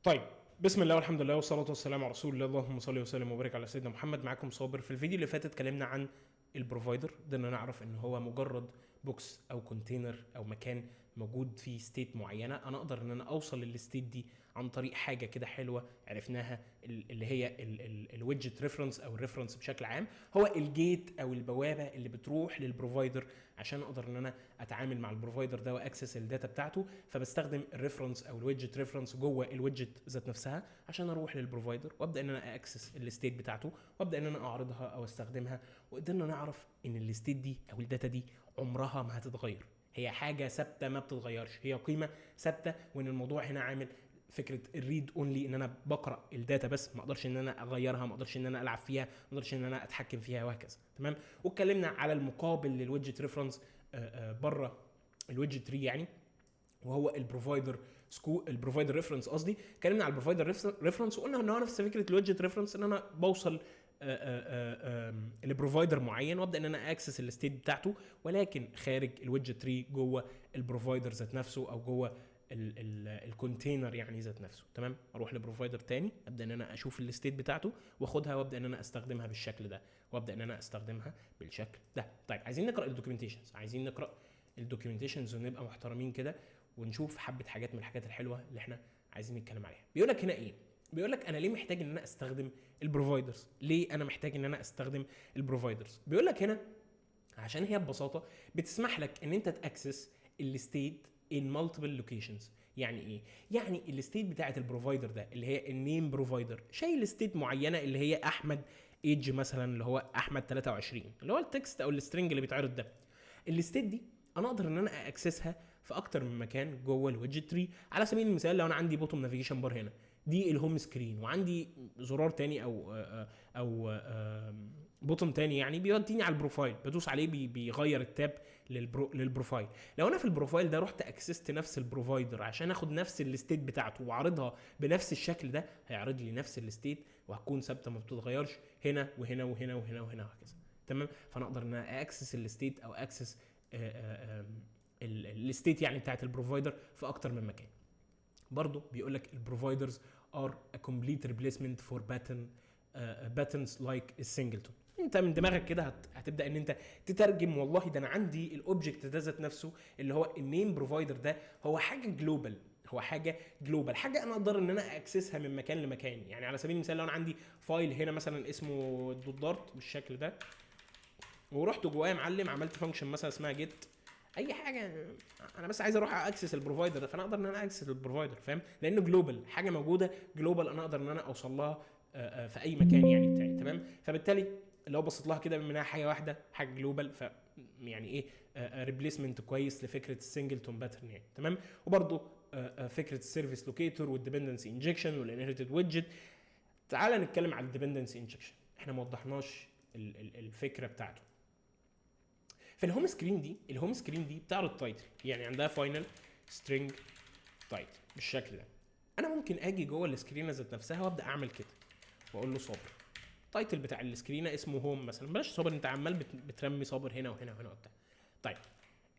طيب، بسم الله والحمد لله والصلاة والسلام على رسول الله. اللهم صل وسلم وبارك على سيدنا محمد. معاكم صابر. في الفيديو اللي فات اتكلمنا عن البروفايدر. قدرنا نعرف ان هو مجرد بوكس او كونتينر او مكان موجود فيه ستيت معينه. انا اقدر ان انا اوصل للستيت دي عن طريق حاجه كده حلوه عرفناها، اللي هي الويدجت ريفرنس او الريفرنس بشكل عام. هو الجيت او البوابه اللي بتروح للبروفايدر عشان اقدر ان انا اتعامل مع البروفايدر ده واكسس الداتا بتاعته. فبستخدم الريفرنس او الويدجت ريفرنس جوه الويدجت ذات نفسها عشان اروح للبروفايدر وابدا ان انا اكسس الستيت بتاعته وابدا ان انا اعرضها او استخدمها. وقدرنا نعرف ان الستيت دي او الداتا دي عمرها ما هتتغير، هي حاجه ثابته ما بتتغيرش، هي قيمه ثابته. وان الموضوع هنا عامل فكره الريد اونلي، ان انا بقرا الداتا بس، ما اقدرش ان انا اغيرها، ما اقدرش ان انا العب فيها، ما اقدرش ان انا اتحكم فيها وهكذا. تمام. واتكلمنا على المقابل للويدجت ريفرنس بره الويدجت تري يعني، وهو البروفايدر ريفرنس قصدي. اتكلمنا على البروفايدر ريفرنس وقلنا ان هو نفس فكره الويدجت ريفرنس، ان انا بوصل لبروفايدر معين وابدا ان انا اكسس الستيت بتاعته، ولكن خارج الويدجت تري جوه البروفايدر ذات نفسه او جوه الكونتينر يعني ذات نفسه. تمام. اروح لبروفايدر تاني ابدا ان انا اشوف الستيت بتاعته واخدها وابدا ان انا استخدمها بالشكل ده وابدا ان انا استخدمها بالشكل ده. طيب، عايزين نقرا الدوكيومنتيشنز، عايزين نقرا الدوكيومنتيشنز ونبقى محترمين كده ونشوف حبه حاجات من الحاجات الحلوه اللي احنا عايزين نتكلم عليها. بيقول لك هنا ايه؟ بيقول لك انا ليه محتاج ان انا استخدم البروفايدرز؟ ليه انا محتاج ان انا استخدم البروفايدرز؟ بيقول لك هنا عشان هي ببساطه بتسمح لك ان انت تاكسس الستيت in multiple locations. يعني ايه؟ يعني الستيت بتاعه البروفايدر ده اللي هي النيم بروفايدر شايل ستيت معينه اللي هي احمد ايدج مثلا، اللي هو احمد 23، اللي هو التكست او السترنج اللي بيتعرض ده. الستيت دي انا اقدر ان انا اكسسها في اكتر من مكان جوه الويدجت تري. على سبيل المثال لو انا عندي بوتوم نافيجيشن بار هنا، دي الهوم سكرين، وعندي زرار تاني او بوتوم تاني يعني بيوديني على البروفايل، بدوس عليه بيغير التاب للبروفايل. لو انا في البروفايل ده رحت اكسست نفس البروفايدر عشان اخد نفس الستيت بتاعته واعرضها بنفس الشكل ده، هيعرض لي نفس الستيت وهتكون ثابته ما بتتغيرش هنا وهنا وهنا وهنا وهنا وهكذا. تمام. فانا اقدر ان انا اكسس الستيت او اكسس الستيت يعني بتاعت البروفايدر في اكتر من مكان. برضو بيقول لك البروفايدرز ار ا كومبليت ريبليسمنت فور باترنز لايك السنجلتون. انت من دماغك كده هتبدا ان انت تترجم. والله ده انا عندي الاوبجكت ده ذات نفسه اللي هو النيم بروفايدر ده هو حاجه جلوبال، هو حاجه جلوبال، حاجه انا اقدر ان انا اكسسها من مكان لمكان. يعني على سبيل المثال لو انا عندي فايل هنا مثلا اسمه دوت دارت بالشكل ده، ورحت جواه يا معلم عملت فانكشن مثلا اسمها جيت اي حاجه، انا بس عايز اروح اكسس البروفايدر ده، فانا اقدر ان انا اكسس البروفايدر، فاهم؟ لانه جلوبال، حاجه موجوده جلوبال، انا اقدر ان انا اوصل لها في اي مكان يعني بتاعي. تمام. فبالتالي لو بصيت لها كده منها حاجه واحده، حاجه جلوبال، ف يعني ايه ريبليسمنت كويس لفكره السنجلتون باترن يعني. تمام. وبرده فكره السيرفيس لوكيتور والديبندنسي انجكشن والانهيرتد ويدجت. تعال نتكلم على الديبندنسي انجكشن، احنا ما وضحناش الفكره بتاعته. في الهوم سكرين دي، الهوم سكرين دي بتعرض تايتل، يعني عندها فاينل سترينج تايتل بالشكل ده. انا ممكن اجي جوه السكرينه ذات نفسها وابدا اعمل كده واقول له صابر. التايتل بتاع السكرينه اسمه هوم مثلا، بلاش صابر، انت عمال بترمي صابر هنا وهنا وهنا وبتاع. طيب،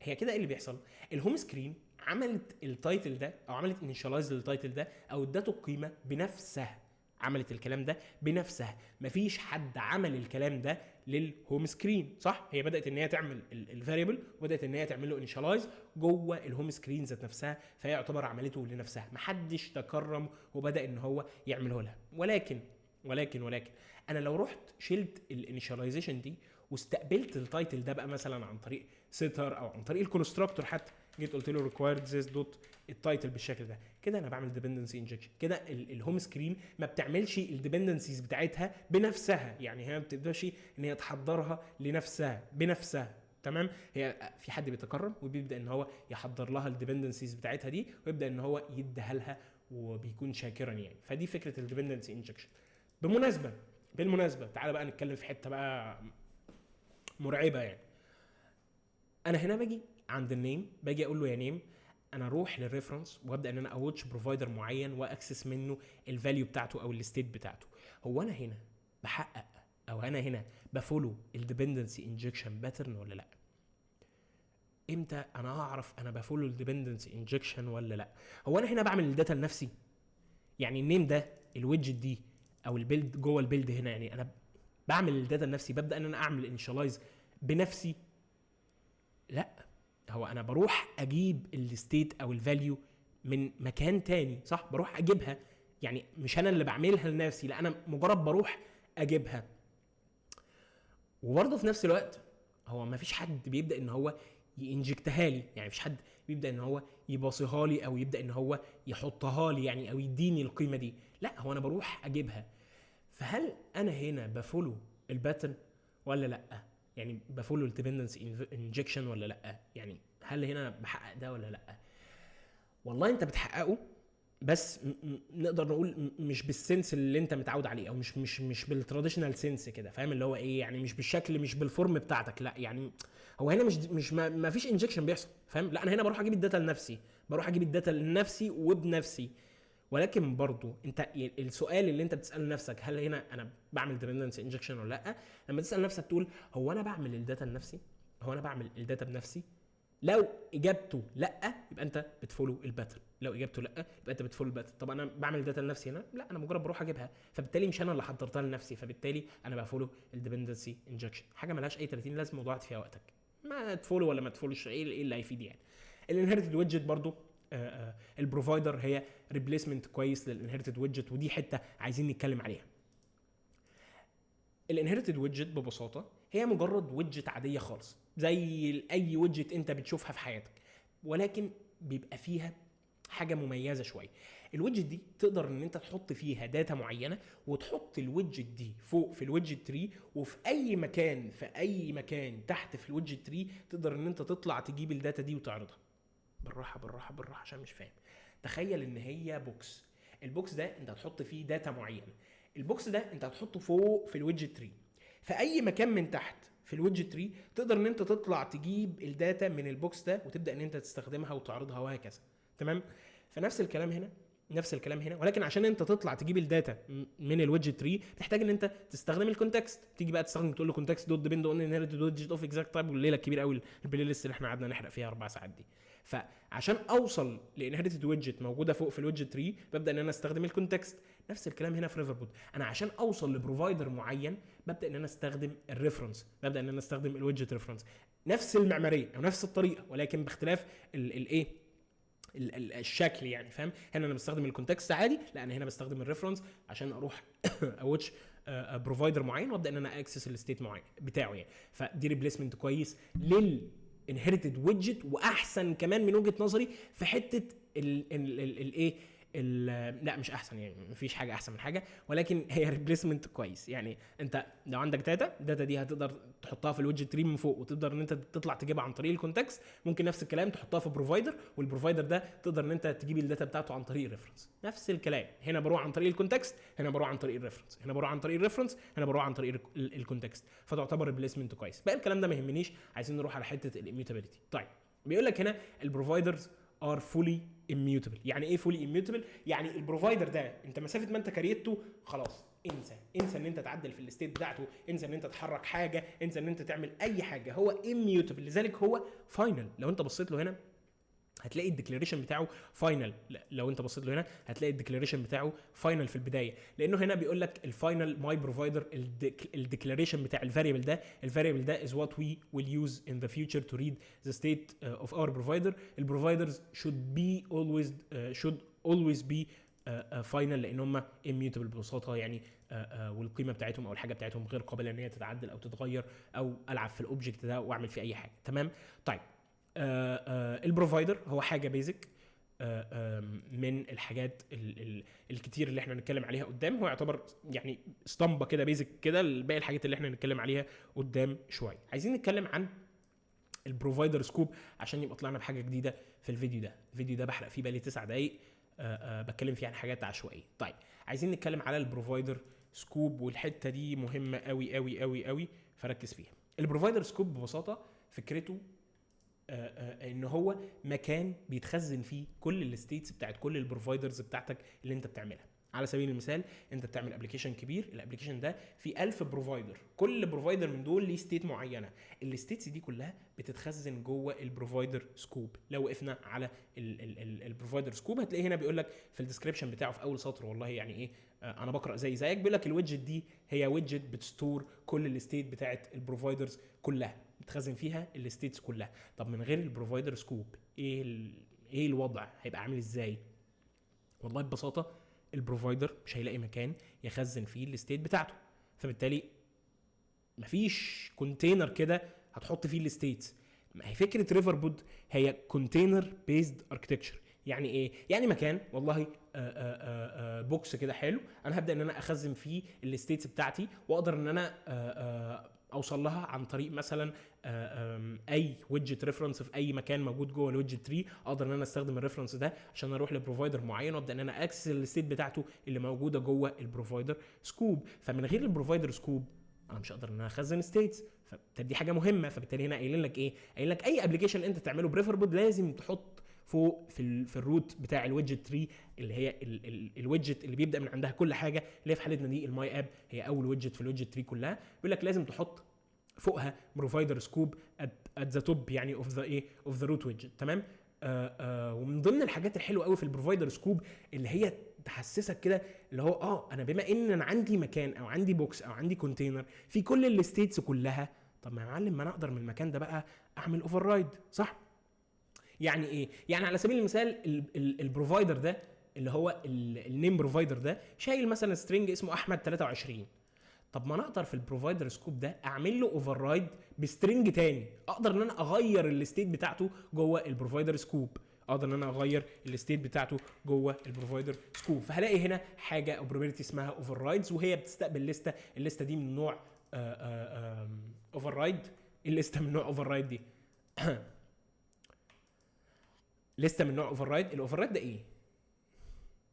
هي كده ايه اللي بيحصل؟ الهوم سكرين عملت التايتل ده او عملت انيشاليز للتايتل ده او ادته القيمه بنفسها، عملت الكلام ده بنفسها. مفيش حد عمل الكلام ده للهوم سكرين، صح؟ هي بدات ان هي تعمل الفاريبل وبدات ان هي تعمل له انيشاليز جوه الهوم سكرين ذات نفسها، فهي يعتبر عملته لنفسها، محدش تكرم وبدا ان هو يعمله لها. ولكن انا لو رحت شلت الانيشاليزيشن دي واستقبلت التايتل ده بقى مثلا عن طريق سيتر او عن طريق الكونستراكتور، حتى جيت قلت له ريكوايرد ذيس دوت التايتل بالشكل ده، كده انا بعمل ديبندنسي انجكشن. كده الهوم سكرين ما بتعملش الديبندنسيز بتاعتها بنفسها، يعني هي ما بتقدرش ان هي تحضرها لنفسها بنفسها. تمام. هي في حد بيتكرم وبيبدا ان هو يحضر لها الديبندنسيز بتاعتها دي ويبدا ان هو يديها لها وبيكون شاكرا يعني. فدي فكره الديبندنسي انجكشن. بالمناسبه تعالى بقى نتكلم في حته بقى مرعبه يعني. انا هنا باجي عند النيم، باجي اقول له يا نيم انا اروح للريفرنس وابدا ان انا اوتش بروفايدر معين واكسس منه الفاليو بتاعته او الستيت بتاعته. هو انا هنا بحقق او انا هنا بفولو الديبندنسي انجكشن باترن ولا لا؟ امتى انا هعرف انا بفولو الديبندنسي انجكشن ولا لا؟ هو انا هنا بعمل الداتا لنفسي؟ يعني النيم ده الويدجت دي او البيلد جوه البيلد هنا، يعني انا بعمل الداتا لنفسي، ببدا ان انا اعمل انيشاليز بنفسي؟ لا، هو انا بروح اجيب الستيت او الفاليو من مكان تاني، صح؟ بروح اجيبها، يعني مش انا اللي بعملها لنفسي، لا انا مجرد بروح اجيبها. وبرضه في نفس الوقت هو ما فيش حد بيبدا ان هو ينجكتها لي، يعني مفيش حد بيبدا ان هو يباصيها لي او يبدا ان هو يحطها لي يعني، او يديني القيمه دي، لا هو انا بروح اجيبها. فهل انا هنا بفولو الباترن ولا لا؟ يعني بفولو الديبندنسي انجكشن ولا لا؟ يعني هل هنا بحقق ده ولا لا؟ والله انت بتحققه، بس نقدر نقول مش بالسنس اللي انت متعود عليه، او مش بالتراديشنال سنس كده، فاهم اللي هو ايه؟ يعني مش بالشكل، مش بالفورم بتاعتك، لا يعني هو هنا مش ما فيش انجكشن بيحصل، فاهم؟ لا انا هنا بروح اجيب الداتا لنفسي، بروح اجيب الداتا لنفسي وبنفسي. ولكن برضو انت السؤال اللي انت بتساله نفسك، هل هنا انا بعمل ديبندنسي انجكشن ولا لا؟ لما تسال نفسك تقول هو انا بعمل الداتا لنفسي؟ هو انا بعمل الداتا بنفسي؟ لو اجابته لا يبقى انت بتفولو الباترن، لو اجابته لا يبقى انت بتفولو الباترن. طب انا بعمل داتا لنفسي هنا؟ لا انا مجرد بروح اجيبها، فبالتالي مش انا اللي حضرتها لنفسي، فبالتالي انا بفولو الديبندنسي انجكشن. حاجه ملهاش اي 30 لازمه وضاعت فيها وقتك، ما تفولو ولا ما تفولوش، ايه اللي هيفيد يعني. الانهيرتد ويدجت برضو البروفايدر هي ريبليسمنت كويس للانهيرتد ويدجت، ودي حته عايزين نتكلم عليها. الانهيرتد ويدجت ببساطه هي مجرد ويدجت عاديه خالص زي اي ويدجت انت بتشوفها في حياتك، ولكن بيبقى فيها حاجه مميزه شويه. الويدجت دي تقدر ان انت تحط فيها داتا معينه، وتحط الويدجت دي فوق في الويدجت تري، وفي اي مكان تحت في الويدجت تري تقدر ان انت تطلع تجيب الداتا دي وتعرضها. بالراحه بالراحه بالراحه عشان مش فاهم. تخيل ان هي بوكس، البوكس ده انت هتحط فيه داتا معينه، البوكس ده انت هتحطه فوق في الويدجت تري، في اي مكان من تحت في الويدجت تري تقدر ان انت تطلع تجيب الداتا من البوكس ده وتبدا ان انت تستخدمها وتعرضها وهكذا. تمام؟ فنفس الكلام هنا، نفس الكلام هنا، ولكن عشان انت تطلع تجيب الداتا من الويدجت تري بتحتاج ان انت تستخدم الكونتكست. تيجي بقى تستخدم تقول له كونتكست دوت ديبند اون انهيرتد ويدجت اوف اكزاكت تايب، والليله الكبيره قوي البلاي ليست اللي احنا قعدنا نحرق فيها 4 ساعات دي. فعشان اوصل لانهيرتد ويدجت موجوده فوق في الويدجت تري ببدا ان انا استخدم الكونتكست. نفس الكلام هنا في ريفربود، انا عشان اوصل لبروفايدر معين ببدا ان انا استخدم الريفرنس، ببدا ان انا استخدم الويدجت ريفرنس. نفس المعماريه او نفس الطريقه، ولكن باختلاف الايه، الشكل يعني، فاهم؟ هنا انا بستخدم الكونتكست عادي، لا انا هنا بستخدم الريفرنس عشان اروح اوتش بروفايدر معين وابدا ان انا اكسس الستيت معين بتاعه يعني. فدي ريبليسمنت كويس للانهيرتد ويدجت، واحسن كمان من وجهه نظري في حته الايه، لا مش احسن يعني، مفيش حاجه احسن من حاجه، ولكن هي ريبليسمنت كويس. يعني انت لو عندك داتا دي هتقدر تحطها في الويدجت تري من فوق، وتقدر ان انت تطلع تجيبها عن طريق الكونتكست. ممكن نفس الكلام تحطها في بروفايدر، والبروفايدر ده تقدر ان انت تجيب الداتا بتاعته عن طريق الريفرنس. نفس الكلام هنا بروح عن طريق الكونتكست، هنا بروح عن طريق الريفرنس، هنا بروح عن طريق الريفرنس، هنا بروح عن طريق الكونتكست، فتعتبر ريبليسمنت كويس. بقى الكلام ده ما يهمنيش، عايزين نروح على حته الاميوتابيلتي. طيب بيقول لك هنا البروفايدرز ار فولي immutable. يعني ايه فولي immutable؟ يعني البروفايدر ده انت مسافه ما انت كريته خلاص انسى ان انت تعدل في الستيت بتاعته، انسى ان انت تحرك حاجه، انسى ان انت تعمل اي حاجه، هو immutable، لذلك هو فاينل. لو انت بصيت له هنا هتلاقي الديكلاريشن بتاعه فاينل، لو انت بصيت له هنا هتلاقي الديكلاريشن بتاعه فاينل في البدايه، لانه هنا بيقول لك الفاينل ماي بروفايدر. الديكلاريشن بتاع الفاريبل ده is what we will use in the future to read the state of our provider. البروفايدرز should always be فاينل لان هم immutable ببساطه يعني، والقيمه بتاعتهم او الحاجه بتاعتهم غير قابله ان هي تتعدل او تتغير او العب في الاوبجكت ده واعمل فيه اي حاجه. تمام؟ طيب البروفايدر هو حاجه بيزك من الحاجات الكتير اللي احنا هنتكلم عليها قدام. هو يعتبر يعني اسطمبه كده بيزك كده لباقي الحاجات اللي احنا هنتكلم عليها قدام شويه. عايزين نتكلم عن البروفايدر سكوب عشان يبقى طلعنا بحاجه جديده في الفيديو ده بحرق فيه بقالي 9 دقايق بتكلم فيه عن حاجات عشوائيه. طيب عايزين نتكلم على البروفايدر سكوب، والحته دي مهمه قوي قوي قوي قوي، فركز فيها. البروفايدر سكوب ببساطه فكرته ان هو مكان بيتخزن فيه كل الستيتس بتاعت كل البروفايدرز بتاعتك اللي انت بتعملها. على سبيل المثال انت بتعمل ابلكيشن كبير، الابلكيشن ده فيه 1000 بروفايدر، كل بروفايدر من دول ليه ستيت معينه، الستيتس دي كلها بتتخزن جوه البروفايدر سكوب. لو وقفنا على البروفايدر سكوب هتلاقي هنا بيقول لك في الديسكربشن بتاعه في اول سطر، والله يعني ايه انا بقرا زيك، بيقول لك الويدجت دي هي ويدجت بتستور كل الستيت بتاعت البروفايدرز كلها، بتخزن فيها الستيتس كلها. طب من غير البروفايدر سكوب ايه الوضع هيبقى عامل ازاي؟ والله ببساطه البروفايدر مش هيلاقي مكان يخزن فيه الستيت بتاعته، فبالتالي مفيش كونتينر كده هتحط فيه الستيتس. ما هي فكره ريفر بود هي كونتينر بيزد اركتكتشر. يعني ايه؟ يعني مكان والله بوكس كده حلو، انا هبدا ان انا اخزن فيه الستيتس بتاعتي، واقدر ان انا اوصل لها عن طريق مثلا اي ويدجت ريفرنس في اي مكان موجود جوه الويدجت تري، اقدر ان انا استخدم الريفرنس ده عشان اروح لبروفايدر معين وابدا ان انا اكسس الستيت بتاعته اللي موجوده جوه البروفايدر سكوب. فمن غير البروفايدر سكوب انا مش هقدر ان انا اخزن ستيتس، فدي حاجه مهمه. فبالتالي هنا قايلين لك ايه؟ قايلين لك اي ابلكيشن انت تعمله بريفر بود لازم تحط فوق في الروت بتاع الويدجت تري اللي هي الويدجت اللي بيبدا من عندها كل حاجه، اللي هي في حالتنا دي الماي اب هي اول ويدجت في الويدجت تري كلها، بيقول لك لازم تحط فوقها بروفايدر سكوب ات ذا توب يعني اوف ذا روت ويدجت. تمام. ومن ضمن الحاجات الحلوه قوي في البروفايدر سكوب اللي هي تحسسك كده اللي هو انا بما ان انا عندي مكان او عندي بوكس او عندي كونتينر في كل الستيتس كلها، طب ما يا معلم ما انا اقدر من المكان ده بقى اعمل اوفر رايد، صح؟ يعني ايه؟ يعني على سبيل المثال البروفايدر ده اللي هو النيم بروفايدر ده شايل مثلا سترينج اسمه احمد 23. طب ما انا اقدر في البروفايدر سكوب ده اعمل له اوفر رايد بسترينج تاني، اقدر ان انا اغير الستيت بتاعته جوه البروفايدر سكوب، اقدر ان انا اغير الستيت بتاعته جوه البروفايدر سكوب. فهلاقي هنا حاجه او بروبرتي اسمها اوفر رايدز، وهي بتستقبل لسته، الليسته دي من نوع اوفر رايد. الليسته من نوع اوفر رايد دي لسته من نوع اوفر رايد. الاوفر رايد ده ايه؟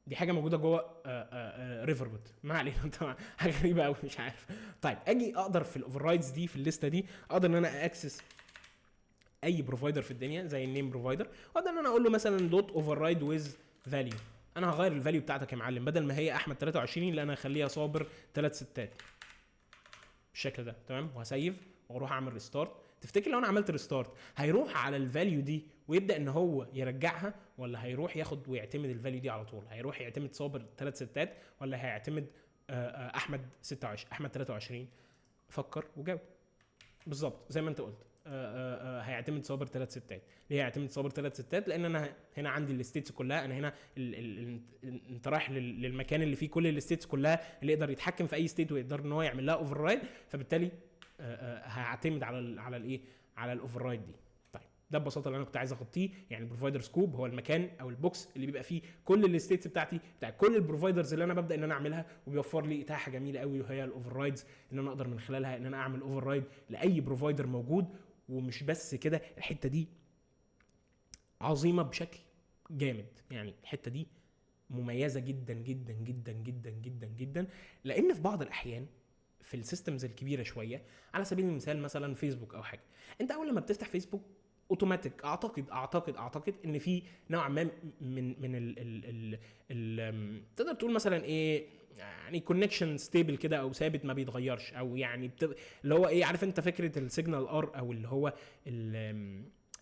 دي حاجه موجوده جوه ريفر بوت، ما علينا طبعا حاجه غريبه قوي مش عارف. طيب اجي اقدر في الاوفر رايدز دي في الليسته دي اقدر ان انا اكسس اي بروفايدر في الدنيا زي النيم بروفايدر، واقدر ان انا اقول له مثلا دوت اوفر رايد ويز فاليو. انا هغير الفاليو بتاعتك يا معلم، بدل ما هي احمد 23 لا انا هخليها صابر 3 ستات بالشكل ده. تمام. وهسيف واروح اعمل ريستارت. تفتكر لو انا عملت ريستارت هيروح على الفاليو دي ويبدا ان هو يرجعها، ولا هيروح ياخد ويعتمد الفاليو دي على طول؟ هيروح يعتمد صابر 3 ستات ولا هيعتمد احمد 26 احمد 23؟ فكر وجاوب. بالظبط زي ما انت قلت. هيعتمد صابر 3 ستات. ليه هيعتمد صابر 3 ستات؟ لان انا هنا عندي الستيتس كلها، انا هنا انت رايح للمكان اللي فيه كل الستيتس كلها، اللي يقدر يتحكم في اي ستيت ويقدر ان هو يعمل لها اوفر رايد، فبالتالي هيعتمد على الايه، على الاوفر رايد دي. طيب ده ببساطه اللي انا كنت عايز اغطيه. يعني البروفايدر سكوب هو المكان او البوكس اللي بيبقى فيه كل الستيتس بتاعتي بتاع كل البروفايدرز اللي انا ببدا ان انا اعملها، وبيوفر لي اتاحه جميله قوي وهي الاوفر رايدز، ان انا اقدر من خلالها ان انا اعمل اوفر رايد لاي بروفايدر موجود. ومش بس كده، الحته دي عظيمه بشكل جامد، يعني الحته دي مميزه جدا جدا جدا جدا جدا جدا، لان في بعض الاحيان في السيستمز الكبيره شويه، على سبيل المثال مثلا فيسبوك او حاجه، انت اول لما بتفتح فيسبوك اوتوماتيك اعتقد ان في نوع ما من ال تقدر تقول مثلا ايه، يعني كونكشن ستيبل كده او ثابت ما بيتغيرش، او يعني اللي هو ايه، عارف انت فكره السيجنال ار او اللي هو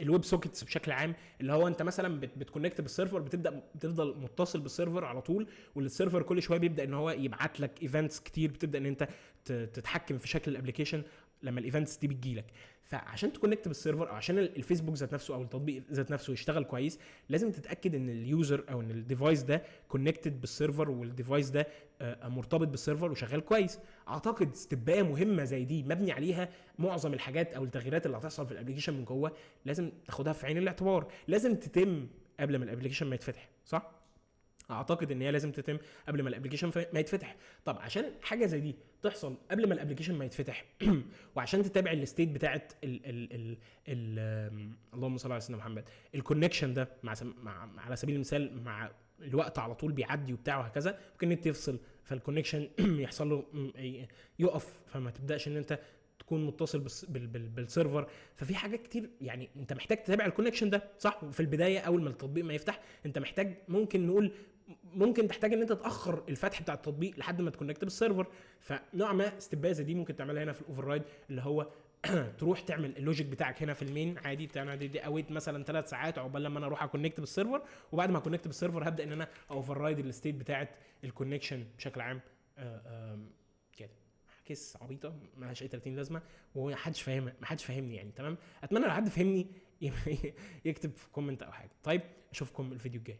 الويب سوكيتس بشكل عام، اللي هو انت مثلا بتكونكت بالسيرفر، بتفضل متصل بالسيرفر على طول، والسيرفر كل شويه بيبدا ان هو يبعت لك ايفنتس كتير، بتبدا ان انت تتحكم في شكل الابلكيشن لما الايفنتس دي بتجيلك. فعشان تكونكت بالسيرفر او عشان الفيسبوك ذات نفسه او التطبيق ذات نفسه يشتغل كويس، لازم تتاكد ان اليوزر او ان الديفايس ده كونكتد بالسيرفر، والديفايس ده مرتبط بالسيرفر وشغال كويس. اعتقد استبايه مهمه زي دي مبني عليها معظم الحاجات او التغييرات اللي هتحصل في الابلكيشن من جوه، لازم تاخدها في عين الاعتبار، لازم تتم قبل ما الابلكيشن ما يتفتح، صح؟ اعتقد ان هي لازم تتم قبل ما الابلكيشن ما يتفتح. طب عشان حاجه زي دي تحصل قبل ما الابلكيشن ما يتفتح وعشان تتابع الستيت بتاعت اللهم صل على سيدنا محمد، الكونكشن ده على سبيل المثال مع الوقت على طول بيعدي وبتاع وهكذا، ممكن انت تفصل فالكونكشن يحصل له يقف، فما تبداش ان انت تكون متصل بالسيرفر. ففي حاجات كتير يعني انت محتاج تتابع الكونكشن ده، صح؟ في البدايه اول ما التطبيق ما يفتح انت محتاج ممكن نقول ممكن تحتاج ان انت تاخر الفتح بتاع التطبيق لحد ما تكونكت بالسيرفر. فنوع ما استبازه دي ممكن تعملها هنا في الاوفر رايد، اللي هو تروح تعمل اللوجيك بتاعك هنا في المين عادي بتاعنا دي اويت مثلا 3 ساعات عقبال لما انا اروح اكونكت بالسيرفر، وبعد ما اكونكت بالسيرفر هبدا ان انا اوفر رايد الستيت بتاعه الكونكشن بشكل عام. كده كيس عبيطه مالهاش اي 30 لازمه ومحدش فاهمها، محدش فاهمني يعني. تمام، اتمنى لو حد فهمني يكتب في كومنت او حاجه. طيب اشوفكم الفيديو الجاي.